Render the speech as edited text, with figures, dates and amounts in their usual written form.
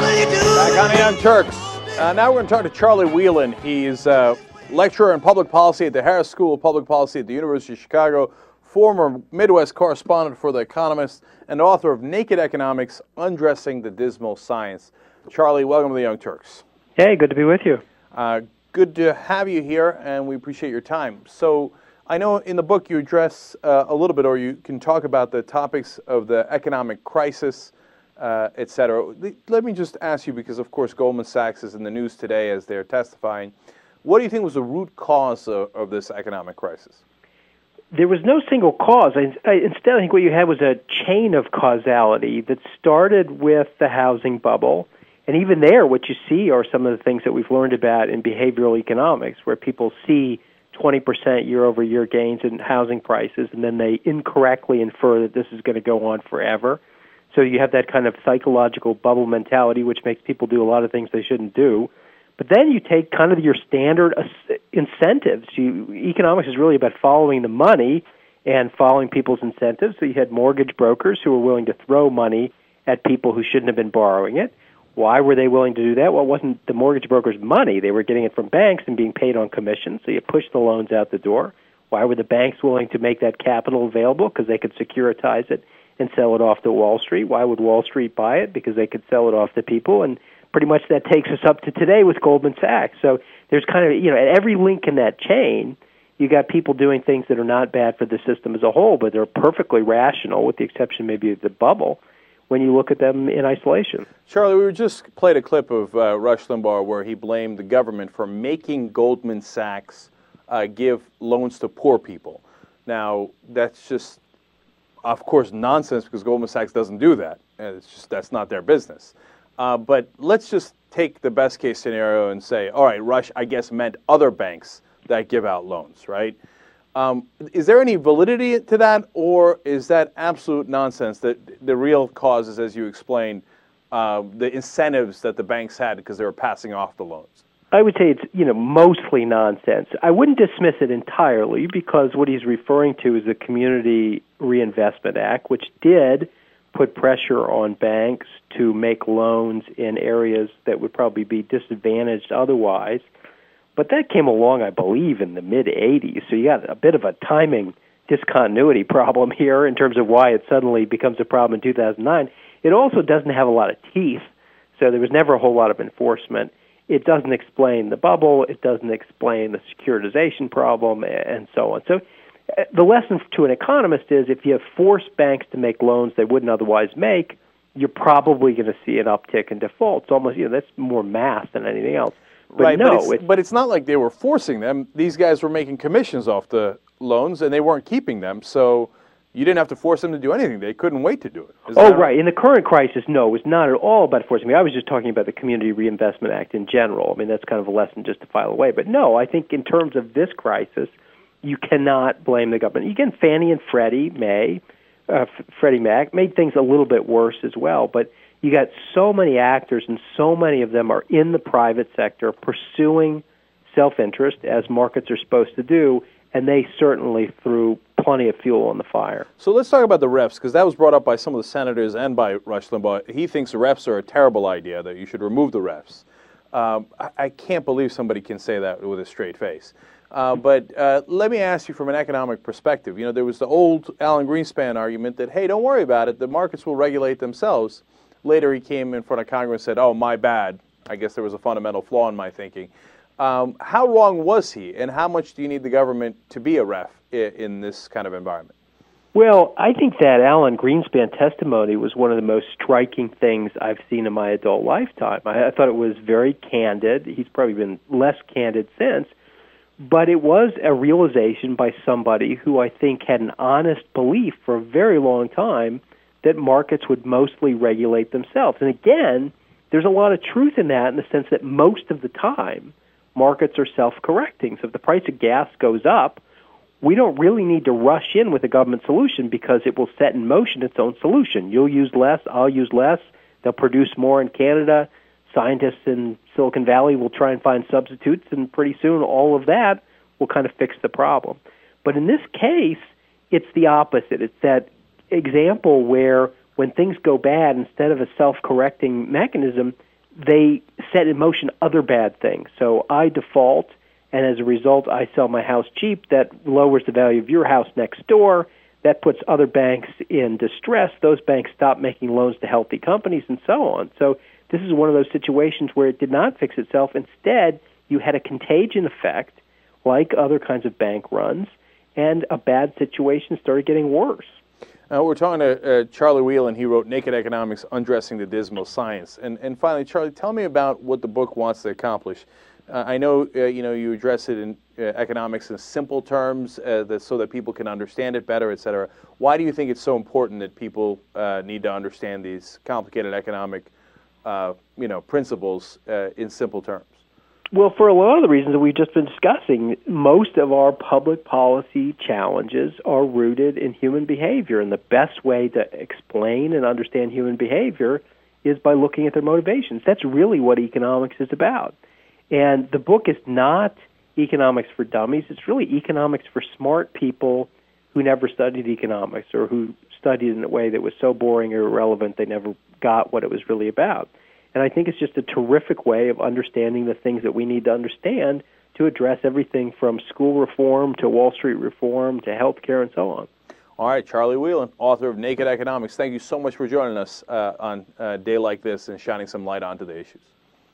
Back on the Young Turks. Now we're going to talk to Charlie Wheelan. He's a lecturer in public policy at the Harris School of Public Policy at the University of Chicago, former Midwest correspondent for The Economist, and author of Naked Economics, Undressing the Dismal Science. Charlie, welcome to the Young Turks. Hey, good to be with you. Good to have you here, and we appreciate your time. So I know in the book you address a little bit, or you can talk about the topics of the economic crisis, et cetera. Let me just ask you, because of course Goldman Sachs is in the news today as they're testifying. What do you think was the root cause of this economic crisis? There was no single cause. Instead, I think what you had was a chain of causality that started with the housing bubble. And even there, what you see are some of the things that we've learned about in behavioral economics, where people see 20% year-over-year gains in housing prices, and then they incorrectly infer that this is going to go on forever. So you have that kind of psychological bubble mentality, which makes people do a lot of things they shouldn't do. But then you take kind of your standard incentives. Economics is really about following the money and following people's incentives. So you had mortgage brokers who were willing to throw money at people who shouldn't have been borrowing it. Why were they willing to do that? Well, it wasn't the mortgage brokers' money. They were getting it from banks and being paid on commission, so you push the loans out the door. Why were the banks willing to make that capital available? Because they could securitize it and sell it off to Wall Street. Why would Wall Street buy it? Because they could sell it off to people. And pretty much that takes us up to today with Goldman Sachs. So there's kind of, at every link in that chain, you got people doing things that are not bad for the system as a whole, but they're perfectly rational, with the exception maybe of the bubble, when you look at them in isolation. Charlie, we just played a clip of Rush Limbaugh where he blamed the government for making Goldman Sachs give loans to poor people. Now, that's just, of course, nonsense, because Goldman Sachs doesn't do that. It's just, that's not their business. But let's just take the best case scenario and say, all right, Rush, I guess, meant other banks that give out loans, right? Is there any validity to that, or is that absolute nonsense, that the real cause is, as you explained, the incentives that the banks had because they were passing off the loans? I would say it's, mostly nonsense. I wouldn't dismiss it entirely, because what he's referring to is the Community Reinvestment Act, which did put pressure on banks to make loans in areas that would probably be disadvantaged otherwise. But that came along, I believe, in the mid-'80s, so you got a bit of a timing discontinuity problem here in terms of why it suddenly becomes a problem in 2009. It also doesn't have a lot of teeth, so there was never a whole lot of enforcement. It doesn't explain the bubble. It doesn't explain the securitization problem, and so on. So the lesson to an economist is, if you have forced banks to make loans they wouldn't otherwise make, you're probably going to see an uptick in defaults. Almost, that's more math than anything else. But right, no, but it's not like they were forcing them. These guys were making commissions off the loans, and they weren't keeping them. So you didn't have to force them to do anything. They couldn't wait to do it. Oh, right. In the current crisis, no, it was not at all about forcing. I was just talking about the Community Reinvestment Act in general. That's kind of a lesson just to file away. But no, I think in terms of this crisis, you cannot blame the government. Again, Fannie and Freddie Mac made things a little bit worse as well. But you got so many actors, and so many of them are in the private sector pursuing self-interest, as markets are supposed to do, and they certainly threw plenty of fuel on the fire. So let's talk about the refs, because that was brought up by some of the senators and by Rush Limbaugh. He thinks the refs are a terrible idea, that you should remove the refs. I can't believe somebody can say that with a straight face. But let me ask you from an economic perspective. There was the old Alan Greenspan argument that, hey, don't worry about it, the markets will regulate themselves. Later he came in front of Congress and said, oh, my bad. I guess there was a fundamental flaw in my thinking. How wrong was he, and how much do you need the government to be a ref in this kind of environment? Well, I think that Alan Greenspan testimony was one of the most striking things I've seen in my adult lifetime. I thought it was very candid. He's probably been less candid since. But it was a realization by somebody who I think had an honest belief for a very long time that markets would mostly regulate themselves. And again, there's a lot of truth in that, in the sense that most of the time, markets are self-correcting. So if the price of gas goes up, we don't really need to rush in with a government solution, because it will set in motion its own solution. You'll use less, I'll use less. They'll produce more in Canada. Scientists in Silicon Valley will try and find substitutes, and pretty soon all of that will kind of fix the problem. But in this case, it's the opposite. It's that example where when things go bad, instead of a self-correcting mechanism, they set in motion other bad things. So I default, and as a result, I sell my house cheap. That lowers the value of your house next door. That puts other banks in distress. Those banks stop making loans to healthy companies and so on. So this is one of those situations where it did not fix itself. Instead, you had a contagion effect like other kinds of bank runs, and a bad situation started getting worse. We're talking to Charlie Wheelan. He wrote Naked Economics, Undressing the Dismal Science. And finally, Charlie, tell me about what the book wants to accomplish. I know you address it in economics in simple terms so that people can understand it better, et cetera. Why do you think it's so important that people need to understand these complicated economic principles in simple terms? Well, for a lot of the reasons that we've just been discussing, most of our public policy challenges are rooted in human behavior, and the best way to explain and understand human behavior is by looking at their motivations. That's really what economics is about. And the book is not economics for dummies. It's really economics for smart people who never studied economics or who studied in a way that was so boring or irrelevant they never got what it was really about. And I think it's just a terrific way of understanding the things that we need to understand to address everything from school reform to Wall Street reform to healthcare and so on. All right, Charlie Wheelan, author of Naked Economics. Thank you so much for joining us on a day like this and shining some light onto the issues.